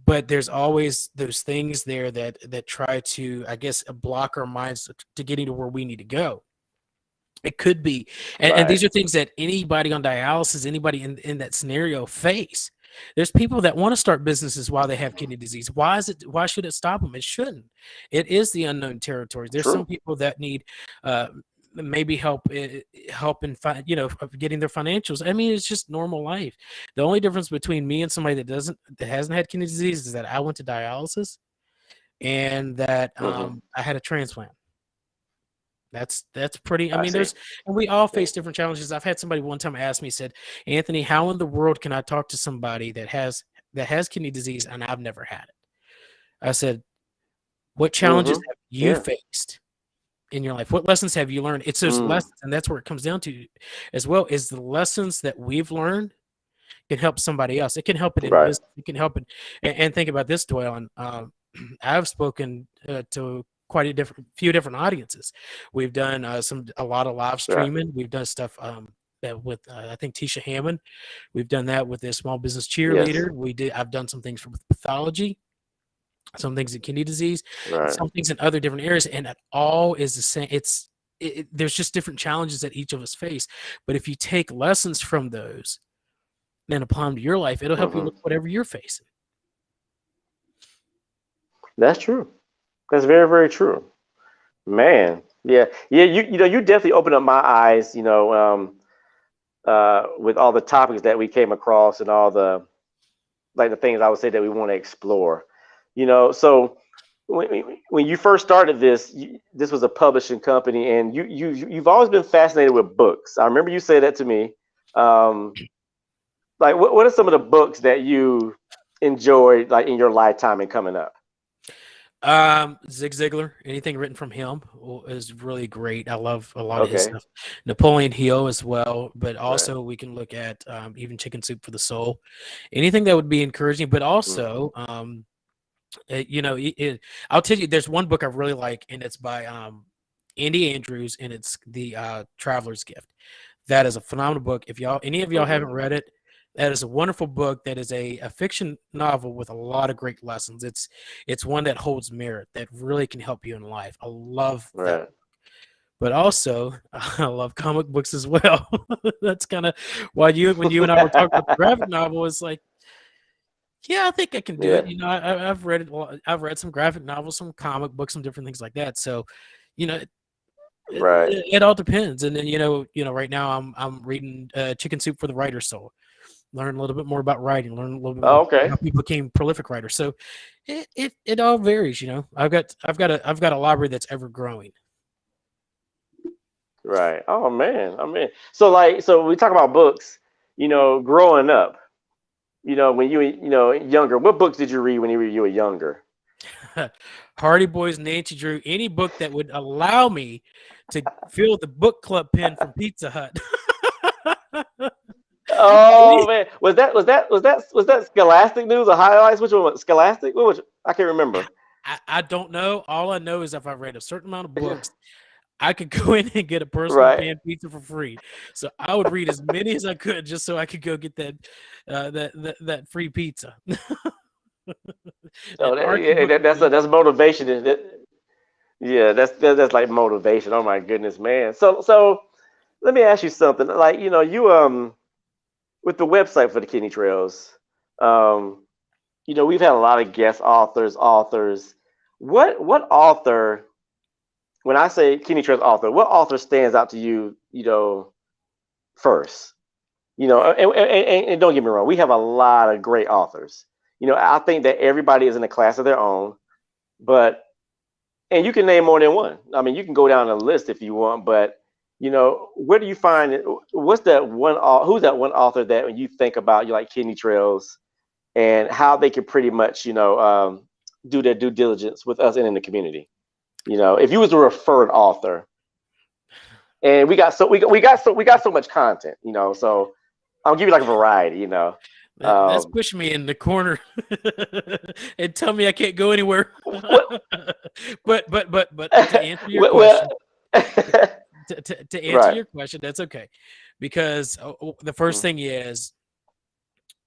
but there's always those things there that try to, I guess, block our minds to getting to where we need to go. It could be, and Right. these are things that anybody on dialysis, anybody in that scenario face. There's people that want to start businesses while they have kidney disease. Why should it stop them? It shouldn't. It is the unknown territories. There's some True. people that need uh, maybe help in of getting their financials. I mean, it's just normal life. The only difference between me and somebody that hasn't had kidney disease is that I went to dialysis. and that Hmm. I had a transplant. That's pretty. I I mean, see. and we all Yeah. face different challenges. I've had somebody one time ask me, said, "Anthony, how in the world can I talk to somebody that has kidney disease and I've never had it?" I said, "What challenges Hmm. have you Yeah. faced in your life? What lessons have you learned?" It's those Mm. lessons, and that's where it comes down to, as well, is the lessons that we've learned can help somebody else. It can help it in Right. business. It can help it. And think about this, Dwelyn. I've spoken to quite a few different audiences. We've done a lot of live Right. streaming. We've done stuff with I think Tisha Hammond. We've done that with a small business Yes. cheerleader. I've done some things with pathology, some things in kidney disease, and Right. some things in other different areas. And it all is the same. There's just different challenges that each of us face. But if you take lessons from those and apply them to your life, it'll help you Hmm. with whatever you're facing. That's true. That's very, very true. Man. Yeah. Yeah. You know, you definitely opened up my eyes. With all the topics that we came across and all the like the things I would say that we want to explore. So when you first started this, this was a publishing company, and you've always been fascinated with books. I remember you said that to me. Um, like, what are some of the books that you enjoyed, like in your lifetime and coming up? Zig Ziglar, anything written from him is really great. I love a lot of his Okay. stuff. Napoleon Hill as well, but Right. also we can look at even Chicken Soup for the Soul. Anything that would be encouraging, but Mm. also, I'll tell you, there's one book I really like, and it's by Andy Andrews, and it's the Traveler's Gift. That is a phenomenal book. If any of y'all Hmm. haven't read it, that is a wonderful book. That is a fiction novel with a lot of great lessons. It's one that holds merit, that really can help you in life. I love that. Right. But also, I love comic books as well. That's kind of why when you and I were talking about the graphic novel, it's like, yeah, I think I can do it. Yeah. I've read it. I've read some graphic novels, some comic books, some different things like that. So, you know, Right. it all depends. And then right now I'm reading Chicken Soup for the Writer's Soul. Learn a little bit more about writing. Learn a little bit more Oh, how okay. people became prolific writers. So it all varies. I've got a library that's ever growing. Right. Oh man. I mean, so we talk about books. Growing up. When you were younger, what books did you read when you were younger? Hardy Boys, Nancy Drew, any book that would allow me to fill the book club pin from Pizza Hut. Oh Any- man, was that Scholastic News or Highlights? Which one was Scholastic? What was I can't remember. I don't know. All I know is if I read a certain amount of books, I could go in and get a personal Right. pan pizza for free. So I would read as many as I could just so I could go get that free pizza. So And that, Archie yeah, books that, would that's be that's motivation. Yeah, that's like motivation. Oh my goodness, man. So let me ask you something. Like you with the website for the Kidney Trails, um, we've had a lot of guest authors. What author? When I say Kidney Trails author, what author stands out to you? First. And don't get me wrong, we have a lot of great authors. I think that everybody is in a class of their own, but and you can name more than one. I mean, you can go down a list if you want, but where do you find it? What's that one? Who's that one author that when you think about you like Kidney Trails and how they can pretty much do their due diligence with us and in the community? If you was a referred author, and we got so much content, so I'll give you like a variety, that's Um, pushing me in the corner and tell me I can't go anywhere. what, But to answer your well, question, to answer right. your question, that's okay, because the first Mm. thing is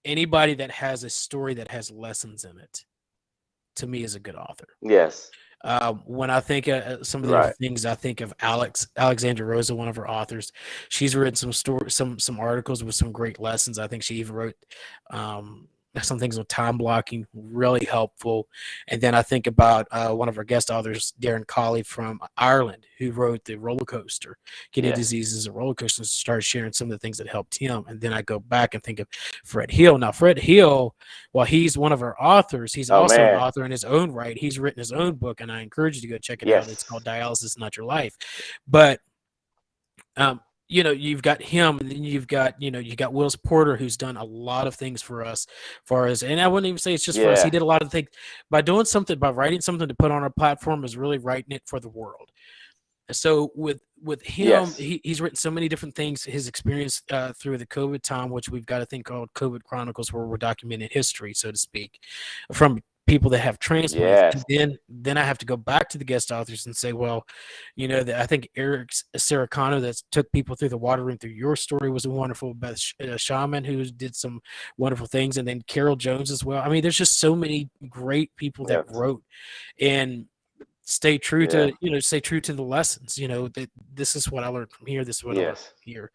anybody that has a story that has lessons in it, to me, is a good author. Yes. When I think some of the Right. different things, I think of Alexandra Rosa, one of her authors. She's written some articles with some great lessons. I think she even wrote some things with time blocking, really helpful. And then I think about one of our guest authors, Darren Colley from Ireland, who wrote the roller coaster. Kidney Yeah. disease is a roller coaster, and started sharing some of the things that helped him. And then I go back and think of Fred Hill. Now, Fred Hill, while he's one of our authors, he's Oh also an man. author in his own right. He's written his own book, and I encourage you to go check it out. It's called Yes. Dialysis Not Your Life. But you've got him, and then you've got, you got Willis Porter, who's done a lot of things for us, for us. And I wouldn't even say it's just for us. He Yeah. did a lot of things by doing something, by writing something to put on our platform, is really writing it for the world. So with him, Yes. he's written so many different things. His experience through the COVID time, which we've got a thing called COVID Chronicles, where we're documenting history, so to speak, from people that have transplants. And Yes. then I have to go back to the guest authors and say, well, I think Eric Serracano, that took people through the water room through your story, was a wonderful shaman who did some wonderful things, and then Carol Jones as well. I mean, there's just so many great people that Yes. wrote, and Yeah. stay true to the lessons, that this is what I learned from here, this is what I learned Yes. from here.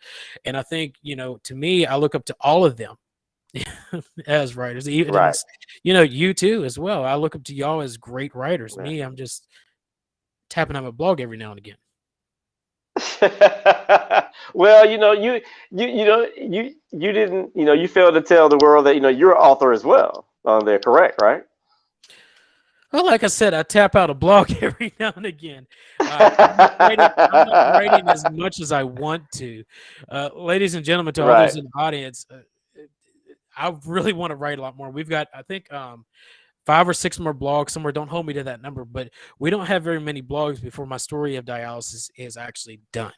And I think, to me, I look up to all of them as writers, even, and Right. you too as well. I look up to y'all as great writers. Yeah. Me, I'm just tapping on my blog every now and again. Well, you didn't, you failed to tell the world that you're an author as well. On there, correct, right? Well, like I said, I tap out a blog every now and again. I'm not writing as much as I want to. Ladies and gentlemen, to all those Right. in the audience, I really want to write a lot more. We've got, I think, 5 or 6 more blogs somewhere. Don't hold me to that number, but we don't have very many blogs before my story of dialysis is actually done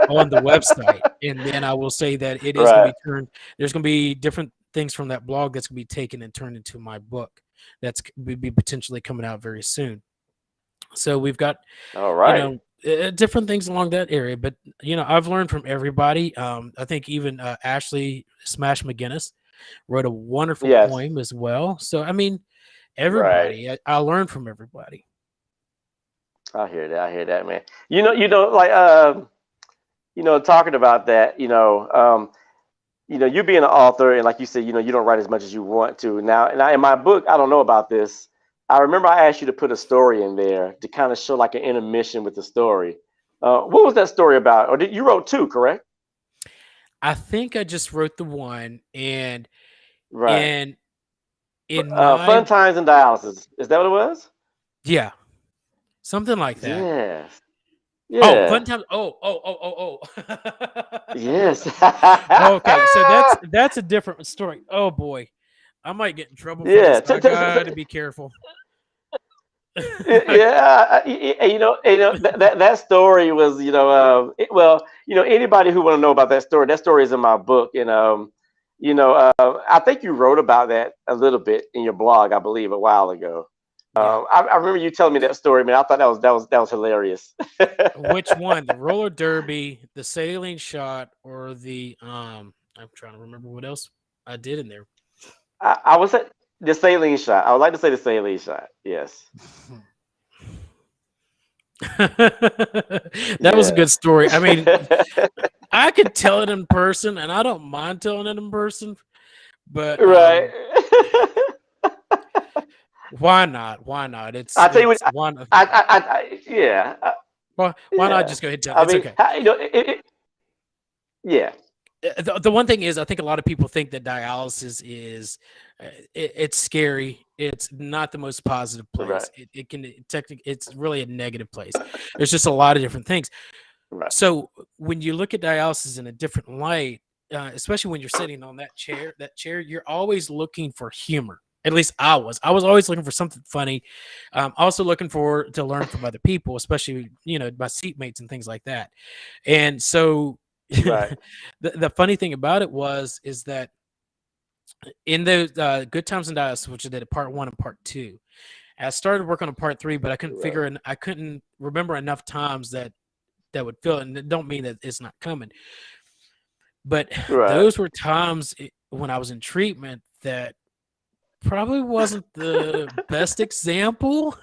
on the website. And then I will say that it is going to Right. be turned. There's going to be different things from that blog that's going to be taken and turned into my book. That's will be potentially coming out very soon. So we've got, All right. different things along that area. But I've learned from everybody. I think even Ashley Smash McGinnis wrote a wonderful Yes. poem as well. So I mean, Right. everybody. I learned from everybody. I hear that. I hear that, man. Like talking about that, you being an author, and like you said, you don't write as much as you want to. Now, and in my book, I don't know about this. I remember I asked you to put a story in there to kind of show like an intermission with the story. What was that story about? Or did you wrote two, correct? I think I just wrote the one, and Right. in in my Fun times and dialysis. Is that what it was? yeah, something like that. Yes. Oh, fun Yeah. times. Oh. Yes. Okay, so that's a different story. Oh boy, I might get in trouble for this. Yeah. I got to be careful. Yeah, that story was, well, anybody who want to know about that story is in my book, and I think you wrote about that a little bit in your blog, I believe, a while ago. Yeah. I remember you telling me that story, man. I thought that was hilarious. Which one? The roller derby, the saline shot, or the I'm trying to remember what else I did in there. I would say the saline shot. I would like to say the saline shot. Yes. That was a Yeah. good story. I mean, I could tell it in person, and I don't mind telling it in person, but Right. why not? Why not? I tell you what. It's one. Yeah. Why not Yeah. just go ahead and tell? I It's mean, okay. yeah. The one thing is, I think a lot of people think that dialysis is it's scary. It's not the most positive Right. place. It can technically, it's really a negative place. There's just a lot of different things. Right. So when you look at dialysis in a different light, especially when you're sitting on that chair, you're always looking for humor. At least I was. I was always looking for something funny. Also looking for to learn from other people, especially my seatmates and things like that. And so Right. the funny thing about it is that in the Good Times and Dialysis, which I did a part 1 and part 2, I started working on part 3, but Right. I couldn't remember enough times that would fill it. And it don't mean that it's not coming, but Right. those were times when I was in treatment that probably wasn't the best example,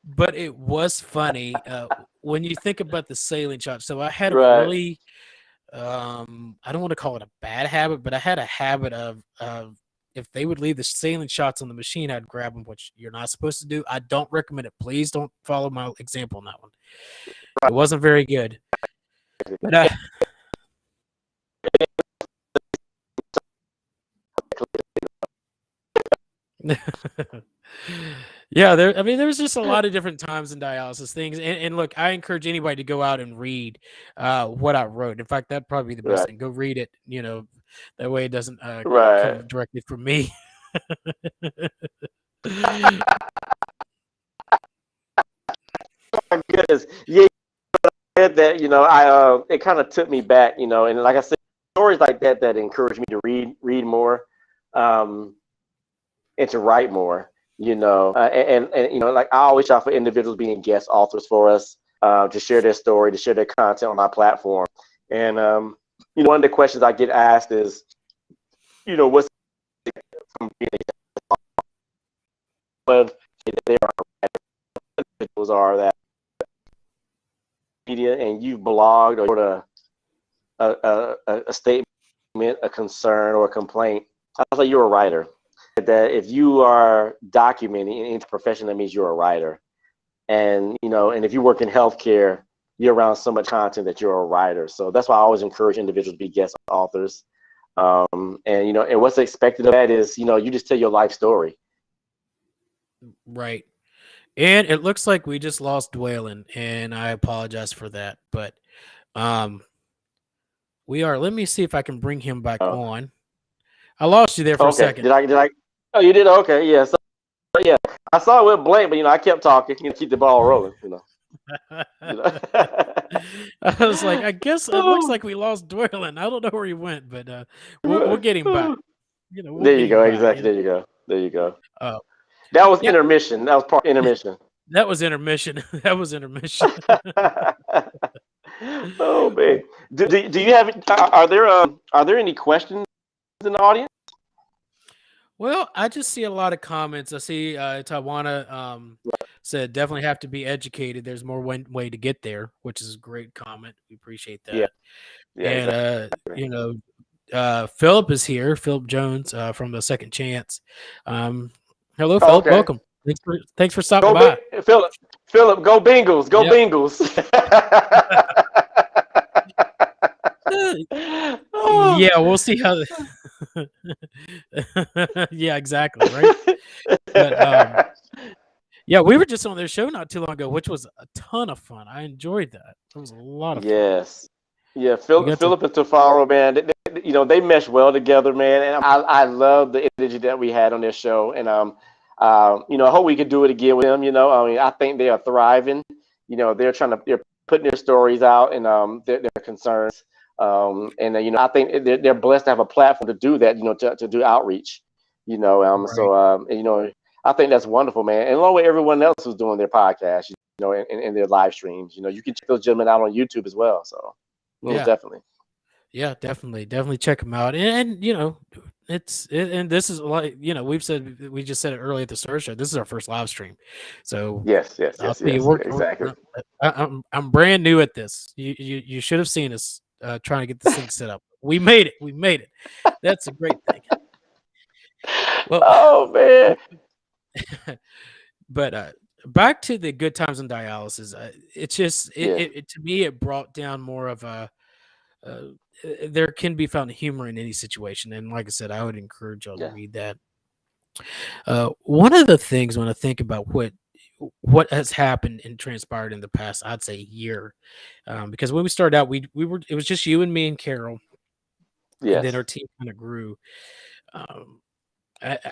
but it was funny when you think about the saline shot. So I had a Right. really I don't want to call it a bad habit, but I had a habit of if they would leave the sailing shots on the machine, I'd grab them, which you're not supposed to do. I don't recommend it. Please don't follow my example on that one. It wasn't very good. But yeah, there's just a lot of different times in dialysis things. And look, I encourage anybody to go out and read what I wrote. In fact, that'd probably be the best Right. thing. Go read it, that way it doesn't Right. come directly from me. My goodness. Yeah, that I it kind of took me back, and like I said, stories like that encouraged me to read more, um, and to write more. And like I always try for individuals being guest authors for us, to share their story, to share their content on my platform. And one of the questions I get asked is, what's from being a there are individuals are that media and you've blogged or wrote a statement, a concern, or a complaint. I was like, you're a writer. That if you are documenting in a profession, that means you're a writer. And and if you work in healthcare, you're around so much content that you're a writer. So that's why I always encourage individuals to be guest authors. And what's expected of that is you just tell your life story. Right. And it looks like we just lost Dwelyn, and I apologize for that. But um, let me see if I can bring him back Oh, on. I lost you there for a okay. second. Did I? Oh, you did. Okay. Yeah. So yeah, I saw it went blank, but I kept talking. Keep the ball rolling. You know. I was like, I guess it looks like we lost Dwelyn. I don't know where he went, but we'll get him back. We'll There get you him go. back. Exactly. There you go. There you go. Uh, That was yeah, intermission. That was part intermission. that was intermission. That was intermission. Oh man. Do you have? Are there any questions in the audience? Well, I just see a lot of comments. I see Tawana said definitely have to be educated. There's more way to get there, which is a great comment. We appreciate Yeah. that. Yeah. And Exactly. Philip is here. Philip Jones from the Second Chance. Um, hello, Oh, Philip. okay. Welcome. Thanks for stopping Go by. Philip. Philip. Go Bengals. Go Yep. Bengals. Uh, Oh. yeah, we'll see how. Yeah, exactly. Right. But yeah, we were just on their show not too long ago, which was a ton of fun. I enjoyed that. It was a lot of fun. Yes. Yeah, We got to. Philip and Tafaro, man, they mesh well together, man. And I love the energy that we had on this show. And I hope we could do it again with them. I mean, I think they are thriving. They're putting their stories out and their concerns. And I think they're blessed to have a platform to do that. To do outreach. Right. I think that's wonderful, man. And along with everyone else who's doing their podcast, and their live streams. You can check those gentlemen out on YouTube as well. So. Most Yeah. definitely. Yeah, definitely check them out. And and this is like we just said it earlier at the start show. This is our first live stream, so Yes, yes, I'll yes, tell you, yes. Exactly. I'm brand new at this. You should have seen us trying to get this thing set up. We made it. We made it. That's a great thing. Well, Oh man. but back to the good times in dialysis. It's just Yeah. to me it brought down more of a. There can be found humor in any situation, and like I said, I would encourage y'all to Yeah. read that. One of the things when I think about what has happened and transpired in the past, I'd say year, because when we started out, we were it was just you and me and Carol, and then Yes. our team kind of grew. Um,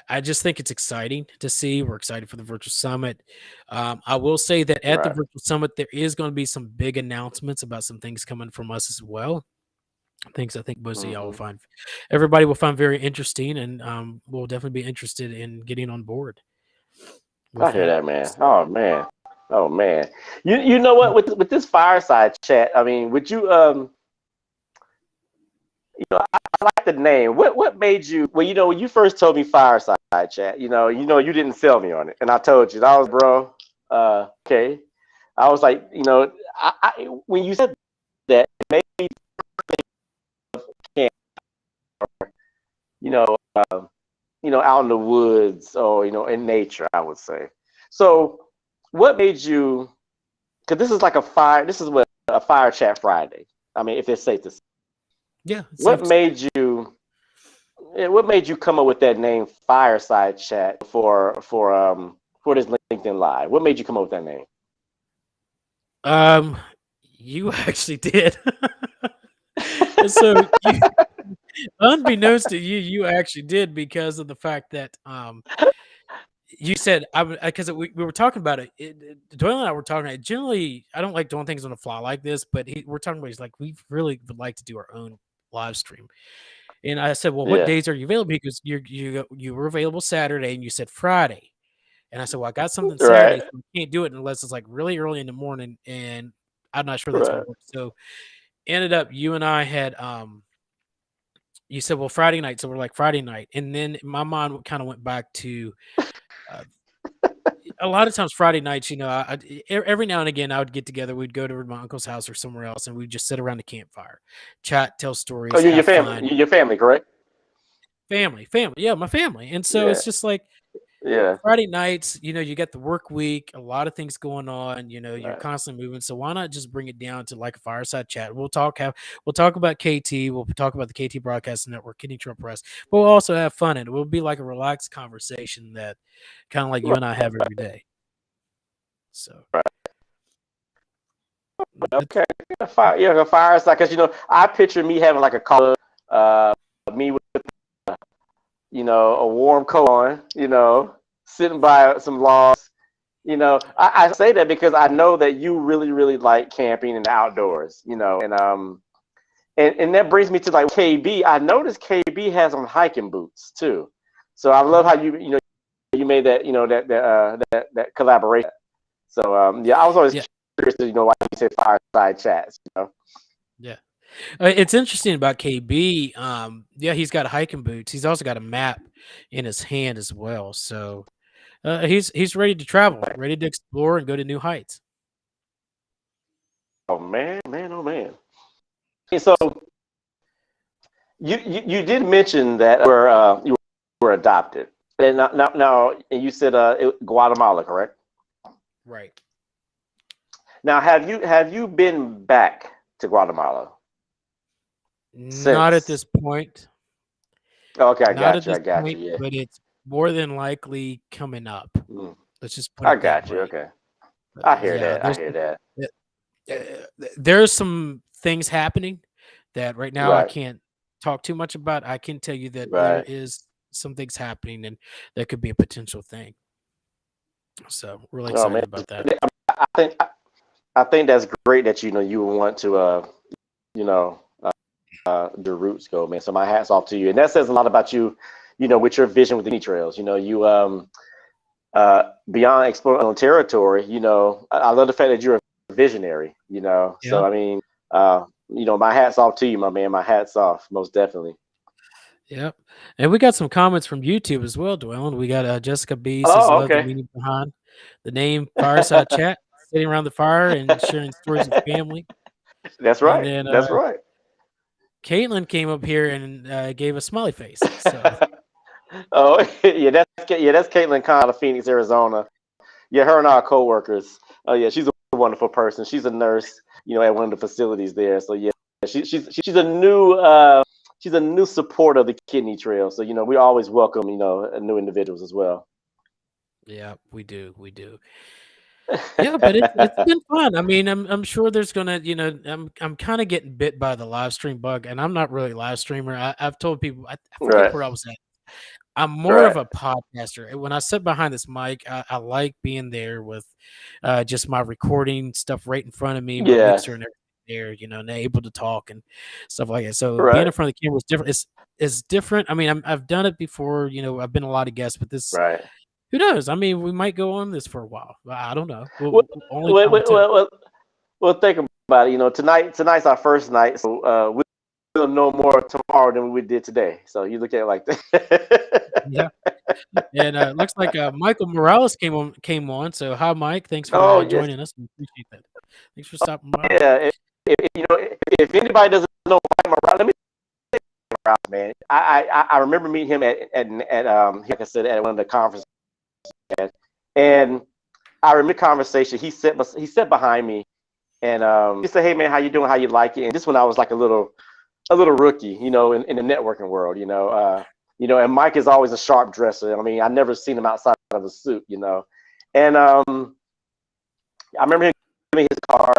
I just think it's exciting to see. We're excited for the virtual summit. I will say that at the Right. virtual summit, there is going to be some big announcements about some things coming from us as well. Things I think most of y'all will Hmm. find, everybody will find very interesting, and will definitely be interested in getting on board I with hear that. that, man. Oh man. Oh man. You know what? With this fireside chat, I mean, would you I like the name. What made you? Well, when you first told me fireside chat, you didn't sell me on it, and I told you that was, bro. Okay. I was like, when you said that, it made me, you know, um, out in the woods or in nature, I would say. So, what made you? Because this is like a fire. This is what a fire chat Friday. I mean, if it's safe to say, Yeah, it's safe what to say. made you? What made you come up with that name, Fireside Chat, for this LinkedIn Live? What made you come up with that name? Um, you actually did. So unbeknownst to you, you actually did because of the fact that you said I because we were talking about it. Doyle and I were talking about it. Generally, I don't like doing things on the fly like this, but we're talking about he's like we really would like to do our own live stream. And I said, well, what Yeah. days are you available? Because you were available Saturday, and you said Friday. And I said, well, I got something Saturday, Right. so I can't do it unless it's like really early in the morning, and I'm not sure that's gonna Right. work. So ended up you and I had you said, well, Friday night. So we're like Friday night. And then my mind kind of went back to uh, a lot of times Friday nights, every now and again I would get together. We'd go to my uncle's house or somewhere else, and we'd just sit around the campfire, chat, tell Oh, stories, you your have family. fun. Your family, correct? Family. Yeah, my family. And so Yeah. it's just like Yeah. Friday nights, you get the work week, a lot of things going on, you're Right. constantly moving. So why not just bring it down to like a fireside chat? We'll talk about KT, we'll talk about the KT Broadcasting Network, Kidney Trail Press, but we'll also have fun in it. It will be like a relaxed conversation that kind of like you Right. and I have every day. So Okay. A fireside, because I picture me having like a call, me with a warm coat on, sitting by some logs. I say that because I know that you really, really like camping and the outdoors. And that brings me to like KB. I noticed KB has on hiking boots too. So I love mhm. how you made that that collaboration. So yeah, I was always Yeah, curious to why you say fireside chats. yeah. It's interesting about KB. Yeah, he's got hiking boots. He's also got a map in his hand as well. So he's ready to travel, ready to explore and go to new heights. Oh man, oh man. And so you did mention that you were adopted, and now and you said Guatemala, correct? Right. Now have you been back to Guatemala Not at since? this point. Okay, I Not at got you. this I got point, you. Yeah. but it's more than likely coming up. Mm, Let's just put I it that got you. way. Okay. I hear Yeah, that. I hear that. there's some things happening that right now I Right. can't talk too much about. I can tell you that there Right. is some things happening, and that could be a potential thing. So really Oh man, excited about that. I think I think that's great that you would want to you know your roots go, man. So my hats off to you, and that says a lot about you. With your vision with the mini trails. You beyond exploring on territory. I love the fact that you're a visionary. So Yeah. I mean, my hats off to you, my man. My hats off, most definitely. Yep. And we got some comments from YouTube as well, Dwelyn. We got Jessica B says, Oh, love the okay. meaning behind the name Fireside Chat, sitting around the fire and sharing stories with family. That's And right. then That's right. Caitlin came up here and gave a smiley face. So Oh, yeah, that's Caitlin Khan out of Phoenix, Arizona. Yeah, her and our coworkers. Oh yeah, she's a wonderful person. She's a nurse, at one of the facilities there. So yeah, she's a new supporter of the kidney trail. So we always welcome new individuals as well. yeah, we do. Yeah, but it's been fun. I mean, I'm sure there's gonna, I'm kind of getting bit by the live stream bug, and I'm not really a live streamer. I've told people I forget Right, where I was at. I'm more of right. a podcaster. When I sit behind this mic, I like being there with just my recording stuff right in front of me, my mixer Yes, and everything there, and able to talk and stuff like that. So being right, in front of the camera is different. It's different. I mean, I've done it before. I've been a lot of guests, but this, right. who knows? I mean, we might go on this for a while. I don't know. Well, Only well, time will well, tell. well, well, well, think about it. Tonight's our first night, so we'll know more tomorrow than we did today. So you look at it like that. Yeah. And looks like Michael Morales came on. So hi, Mike. Thanks for Oh yes, joining us. We appreciate that. Thanks for stopping by. yeah. If anybody doesn't know Mike Morales, let me man. I remember meeting him like I said, at one of the conferences, and I remember the conversation. He sat behind me, and he said, "Hey man, how you doing? How you like it?" And this when I was like a little rookie, in the networking world, And Mike is always a sharp dresser. I mean, I never seen him outside of a suit. And I remember him giving me his card,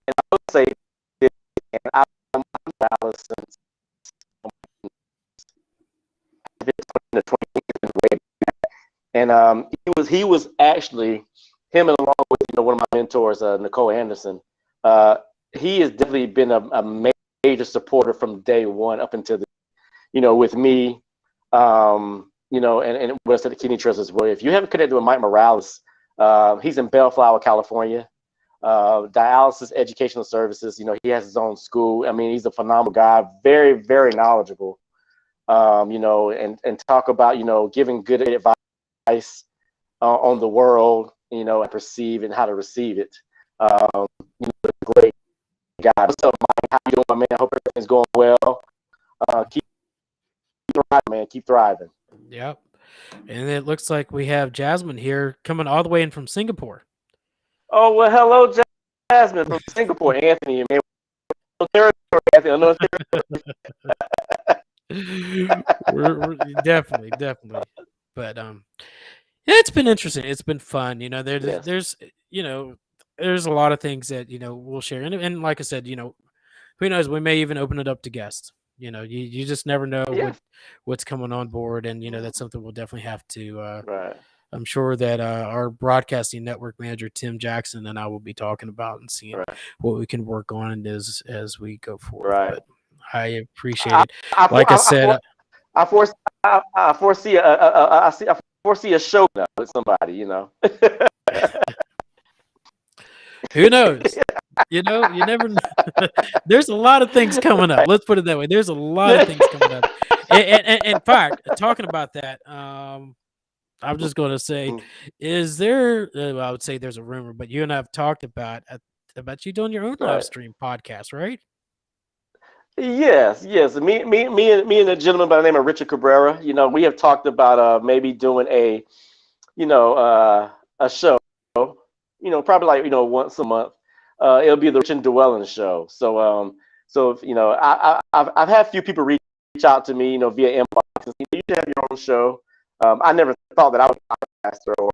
and I would say, this, and I'm Dallas since the 20, and he was actually him and along with one of my mentors, Nicole Anderson. Uh, he has definitely been a major supporter from day one up until with me, and West of the Kidney Trust as well. If you haven't connected with Mike Morales, he's in Bellflower, California. Dialysis educational services. He has his own school. I mean, he's a phenomenal guy, very, very knowledgeable. And talk about giving good advice on the world, and perceive and how to receive it. Great guy. What's up, Mike? How you doing, my man? I hope everything's going well. Keep thriving, man. Keep thriving. Yep. And it looks like we have Jasmine here coming all the way in from Singapore. Oh well, hello, Jasmine from Singapore, Anthony. Man, Anthony. I know we're definitely, but yeah, it's been interesting. It's been fun. yes. There's a lot of things that we'll share, and like I said, who knows? We may even open it up to guests. You just never know Yes. what's coming on board, and that's something we'll definitely have to. Right. I'm sure that our broadcasting network manager Tim Jackson and I will be talking about and seeing Right. what we can work on as we go forth. Right. But I appreciate I, it. I, Like I I, I, said, I, foresee, I foresee I foresee a show now with somebody. who knows? You never. There's a lot of things coming up. Let's put it that way. There's a lot of things coming up. And in fact, talking about that, I'm just going to say, is there? I would say there's a rumor, but you and I have talked about you doing your own live Right. stream podcast, right? Yes. Me and a gentleman by the name of Richard Cabrera. We have talked about maybe doing a show. Probably like once a month. It'll be the Rich and Dwelyn show. So if, I've had a few people reach out to me, via inbox. You should have your own show. I never thought that I would be a podcaster or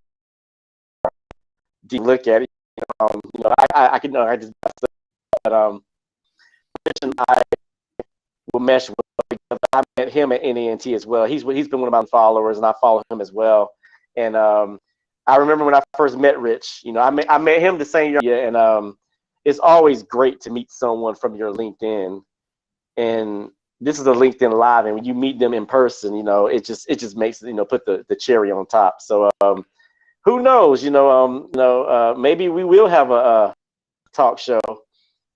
deep look at it. I could know I just, but Rich and I will mesh with. I met him at NENT as well. He's been one of my followers, and I follow him as well. And I remember when I first met Rich. I met him the same year, and it's always great to meet someone from your LinkedIn. And this is a LinkedIn Live, and when you meet them in person, it just makes put the cherry on top. So who knows? Maybe we will have a talk show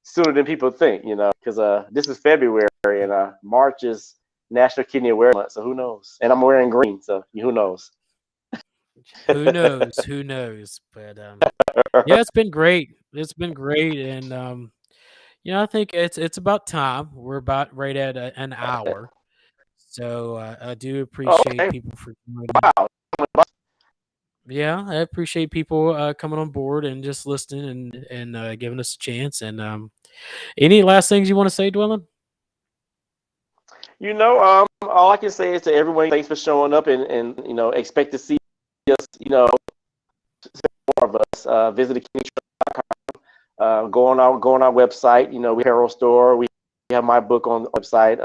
sooner than people think. Because this is February, and March is National Kidney Awareness Month. So who knows? And I'm wearing green, so who knows? Who knows? Who knows? But yeah, it's been great. It's been great, and I think it's about time. We're about right at an hour, so I do Oh, appreciate okay. people for joining. Wow. Yeah, I appreciate people coming on board and just listening and giving us a chance. And any last things you want to say, Dwelyn? All I can say is to everyone, thanks for showing up, and expect to see us, more of us. Visit the go on our website. We have our store. We have my book on the website.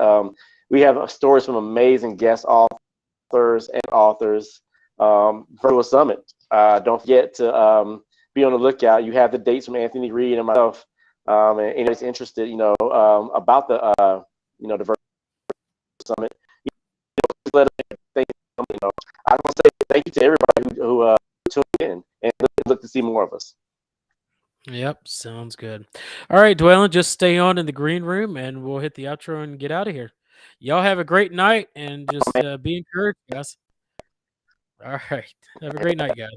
We have stories from amazing guest authors and authors. Virtual Summit. Don't forget to be on the lookout. You have the dates from Anthony Reed and myself. And anybody's interested, about the Virtual Summit. Let us know. I want to say thank you to everybody who tuned in and look to see more of us. Yep, sounds good. All right, Dwelyn, just stay on in the green room, and we'll hit the outro and get out of here. Y'all have a great night, and just be encouraged, guys. All right, have a great night, guys.